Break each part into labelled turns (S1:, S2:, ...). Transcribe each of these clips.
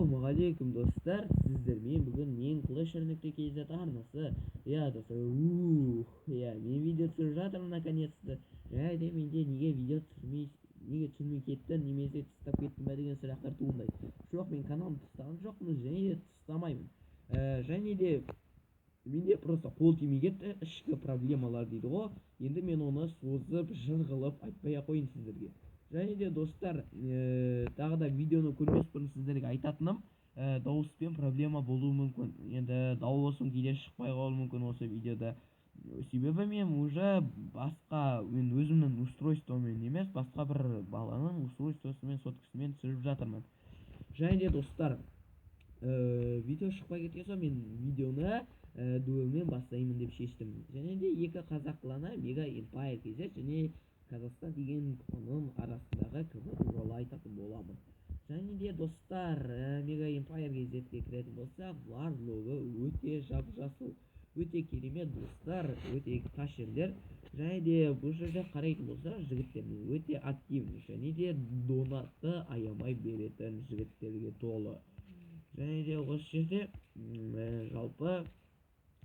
S1: Ассалаумағалейкум достар, сіздермен бүгін мен Clash.kz арнасы. Достар, мен видео түсіріп жатырмын наконец-то. Және менде неге видео түсірмей кеттім, немесе тастап кеттім бе деген сұрақтар туындайды. Жоқ, мен каналымды тастаған жоқпын, және де тастамаймын. Және де менде просто қол тимей кетті, ішкі проблемалар дейді ғой. Енді мен оны созып, жыр қылып айтпай ақ қояйын сіздерге. Және де достар, тағы да видеоны көрмес бұрын сіздерге айтатыным, дауыспен проблема болуы мүмкін. Енді дауысым кейде шықпай қалуы мүмкін осы видеода. Себебі мен уже мен өзімнің устройствомен емес, басқа бір баланың устройствосымен, соткасымен түсіріп жатырмын. Және де достар, видео шықпай кеткен соң мен видеоны дуэлмен бастаймын деп шештім. Және де екі қазақ кланы Mega Empire KZ және Қазақстан деген кланның арасындағы КВ туралы айтатын боламын. Және де достар, Mega Empire KZ-ге кіретін болсақ, барлығы өте жап-жасыл, өте керемет достар, өте тас жерлер. Және де бұл жерде қарайтын болсақ, жігіттермен өте активный, және де донатты аямай беретін жігіттерге толы. Және де осы жерде жалпы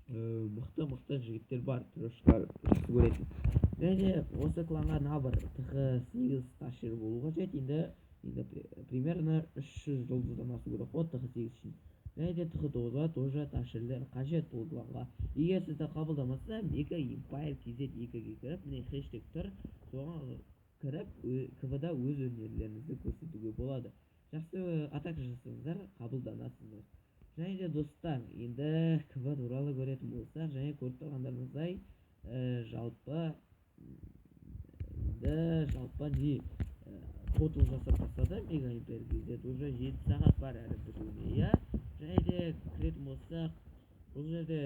S1: мықты жігіттер бар, трошка жақсы көретін. Және де осы кланға набір ТХ8 ташер болу қажет. Енді примерно 300 жұлдыздан асу керек қой ТХ8 үшін. Және де ТХ9-ға тоже ташерлер қажет бұл кланға. Егер сізді қабылдамаса, Mega Empire KZ2-ге кіріп, міне хэштег тұр, соған кіріп, КВ-да өз өнерлеріңізді көрсетуге болады. Жақсы атак жасаңыздар, қабылданасыздар. Және де достар, енді КВ туралы көретін болсақ, және көріп тұрғандарыңыздай, жалпы не фото жасап тастады Mega Empire KZ, уже 7 сағат бар әрі бітуіне. Және де көретін болсақ, бұл жерде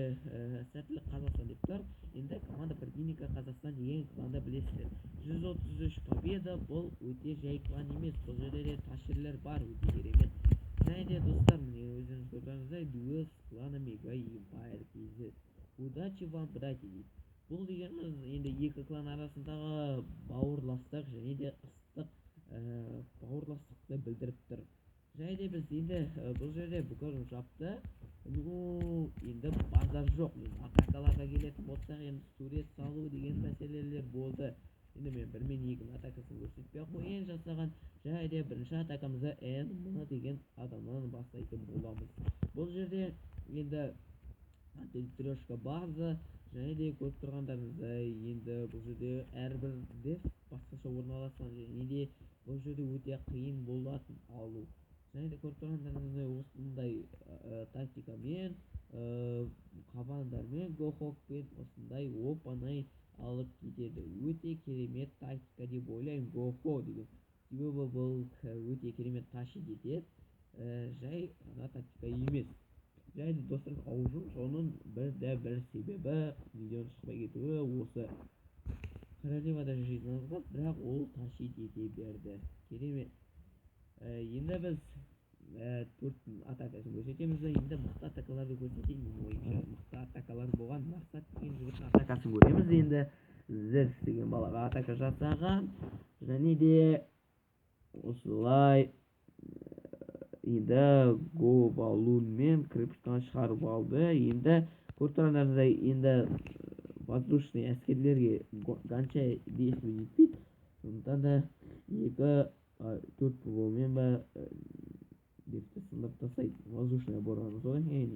S1: сәттілік Қазақстан деп тұр. Енді команда противника Қазақстан деген кланды білесіздер. 133 победа, бұл өте жай клан емес. Бұл жерде де ташерлер бар, өте керемет. Және де достар, міне өзіңіз көрдіңіздер, дуэл с кланы Mega Empire KZ. Удачи вам, братья дейді. Бұл дегеніміз енді екі клан арасындағы бауырластық және де ыстық бауырластықты білдіріп тұр. Және де біз енді бұл жерде бүкіл жапты, енді базар жоқ. Атакаларға келетін болсақ, енді сурет салу деген мәселелер болды. Енді мен 1-2 атакасын көрсетпей қойын жасаған. Және де бірінші атакамызды N деген адамнан бастайтын боламыз. Бұл жерде енді антитрёшка база, және де көріп тұрғандарыңыздай, енді бұл жерде әрбір деф басқаша орналасқан, және де бұл жерде өте қиын болатын алу. Және де көріп тұрғандарыңыздай осындай тактикамен, қабандармен, гохокпен осындай оп-оңай алып кетеді. Өте керемет тактика деп ойлаймын гохо деген. Себебі бұл өте керемет таши етеді, жай ғана тактика емес. Және де достар, аузым соның бір себебі видеоның шықпай кетуі осы. Королевада жиналған, бірақ ол таши ете берді. Керемет. Енді біз 4 атакасын көрсетеміз. Енді мықты атакаларды көрсетейін. Мықты атакалар болған мақсат деген жігіттің атакасын көреміз. Енді Зерс деген балаға атака жасаған. Және де осылай енді го балунмен крипштан шығарып алды. Енді көріп тұрғандарыңыздай, енді воздушный әскерлерге ганша действие етпейді. Сондықтан да 2-4 пулмен ба дефті сындырып тастайды. Воздушный бораны содан кейін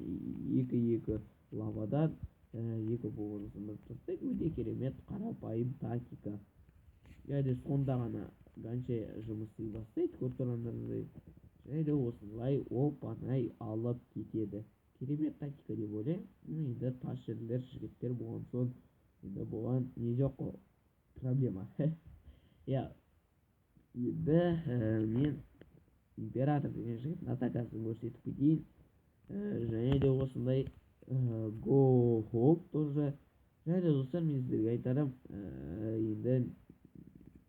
S1: 2-2 лавадан 2 пулны сындырып тастайды. Өте керемет қарапайым тактика. Және сонда ғана ганша жұмыс істей бастайды. Көріп тұрғандарыңыздай, және де осылай оп-оңай алып кетеді. Керемет тактика деп ойлаймын. Енді тас жерлер жігіттер болған соң, енді болған не жоқ қой, проблема. Енді мен император деген жігіттің атакасын көрсетіп кетейін. Және де осындай го-хоп тоже. Және де достар, мен сіздерге айтарым, енді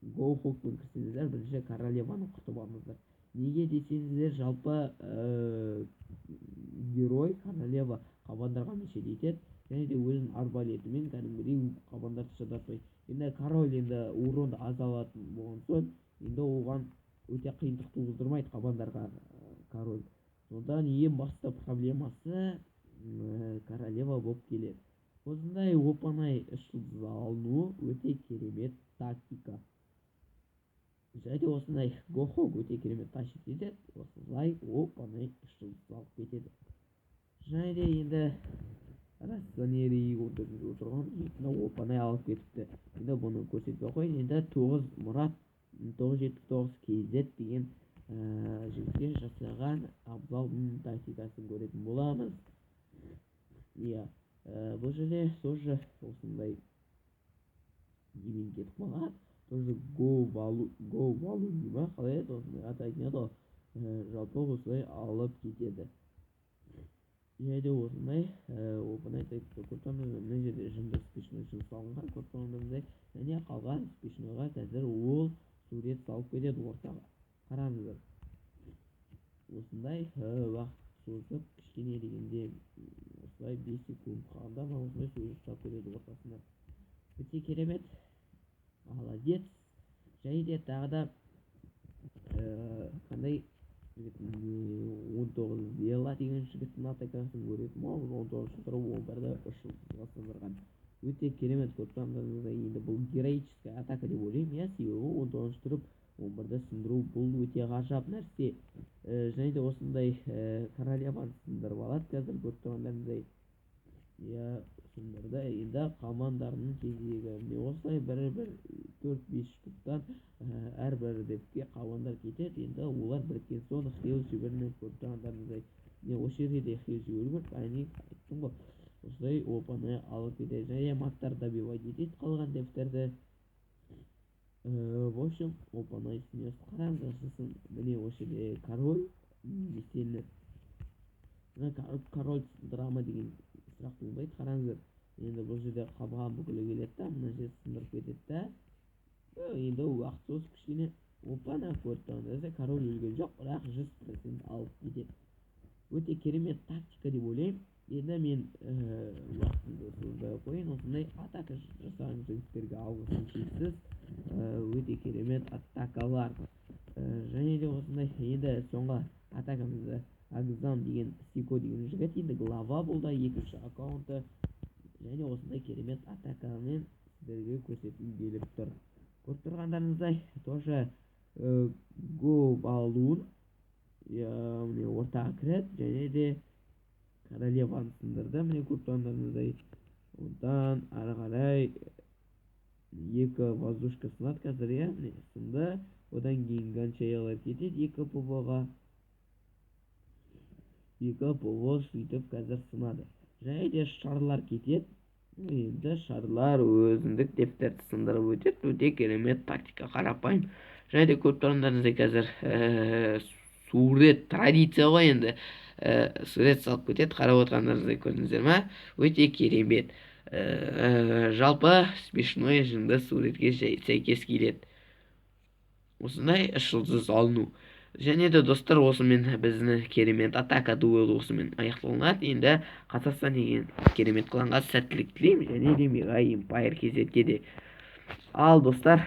S1: го-хоппен кірсеңіздер, бірінші королеваны құтып алыңыздар. Неге десеңіздер, жалпы герой королева қабандарға мешет етеді, және де өзінің арбалетімен кәдімгідей қабандарды шыдатпайды. Енді король енді уронды аз алатын болған соң, енді оған өте қиындық туғыздырмайды қабандарға король. Содан ең басты проблемасы королева болып келеді. Осындай оп-оңай үш жұлдыз алыну өте керемет тактика. Және осындай гохог өте керемет тащит етеді. Осылай оп-оңай үш жұлдыз алып кетеді. Және де енді рационери отырған оп-оңай алып кетіпті. Енді бұны көрсетпей қойын. Енді 9 Мұрат 979 KZ деген жігітке жасаған абзалдың тактикасын көретін боламыз. Иә, бұл жерде тоже осындай немен кетіп қалады. Тоже go value дейма, қалай еді осындай атайтын еді. Жалпы осылай алып кетеді. Және осындай оп-оңай тактика көрсетеміз. Мына жерде жынды спешный үшін салынған көрсетеміз. Және қалған спешныйға қазір ол сурет салып кетеді ортаға. Қараңыздар. Осындай уақыт созып кішкене дегенде осылай 5 секунд қалғанда осындай сурет салып кетеді ортасына. Өте керемет. Молодец. Және де тағы да қандай 19 Вела деген жігіттің атакасын көретін. Ол 19 тұрып 11-ді 3 жұлдызға сындырған. Өте керемет көрсетеміз. Енді бұл героическая атака деп ойлаймын. Я себебі 19 тұрып 11-ді сындыру бұл өте ғажап нәрсе. Және де осындай королеваны сындырып алады қазір көрсетеміз. Я сындырды. Енді командарының кезегі осылай 1-4-5 штуктан әрбір депке қабандар кетеді. Енді олар біріккен соң хил жіберіне көрсетеміз. Осы жерде де хил жіберу керек. Айттым ғой. Осылай оп-оңай алып кетеді. Және маттар добивать етеді қалған дептерді. В общем, оп-оңай снес. Қараңыз, міне осы жерде король веселі. Король драма деген сұрақ туындайды. Қараңыздар. Енді бұл жерде қабған бүкілі келеді да, мына жерде сындырып кетеді да. Енді уақыт созып кішкене оп-оңай көрсетеміз. Король өлген жоқ, бірақ 100% алып кетеді. Өте керемет тактика деп ойлаймын. Енді мен уақытымды созбай қойын. Осындай атака жасаған жігіттерге алғысым шексіз. Өте керемет атакалар. Және де осындай енді соңғы атакамызды Агзам деген Сико деген жігіт енді глава болды, екінші аккаунты. Және осындай керемет атакамен сіздерге көрсеткім келіп тұр. Көріп тұрғандарыңыздай тоже Go Balloon міне ортаға кіреді. Және де королеваны сындырды. Міне көріп тұрғандарыңыздай. Одан ары қарай екі воздушка сынады қазір, міне сынды. Одан кейін гончаялар кетеді екі ПВ-ға. Екі ПВ сөйтіп қазір сынады. Және де шарлар кетеді. Енді шарлар өзіндік дептерді сындырып өтеді. Өте керемет тактика, қарапайым. Және де көріп тұрғандарыңыздай қазір сурет традиция ғой енді. Сурет салып кетеді. Қарап отырғандарыңыздай көрдіңіздер ме? Өте керемет. Жалпы смешной жынды суретке сәйкес келеді. Осындай 3 жұлдыз алыну. Және де достар, осымен біздің керемет атака дуэлі осымен аяқталынады. Енді Қазақстан деген керемет кланға сәттілік тілеймін. Және де Мега Empire кезетке де. Ал достар,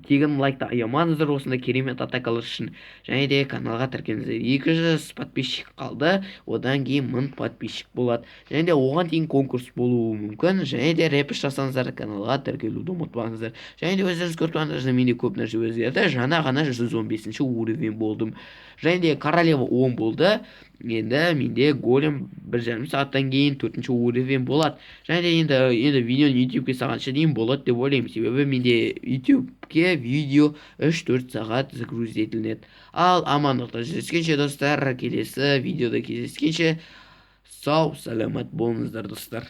S1: тегін лайкты аямаңыздар осындай керемет атакалар үшін. Және де каналға тіркеліңіздер. 200 подписчик қалды, одан кейін 1000 подписчик болады. Және де оған дейін конкурс болуы мүмкін. Және де репіш жасаңыздар, каналға тіркелуді ұмытпаңыздар. және де өздеріңіз көріп тұрғандарыңыздай менде көп нәрсе өзгерді. Жаңа ғана 115 уровень болдым. Және де королева 10 болды. Енді менде голем 1,5 сағаттан кейін 4 уровень болады. Және де енді видеоны YouTube-ке сағанша дейін болады деп ойлаймын. Себебі менде YouTube-ке видео 3-4 сағат загруз етілінеді. Ал амандықта жүздескенше достар, келесі видеода кездескенше сау саламат болыңыздар достар.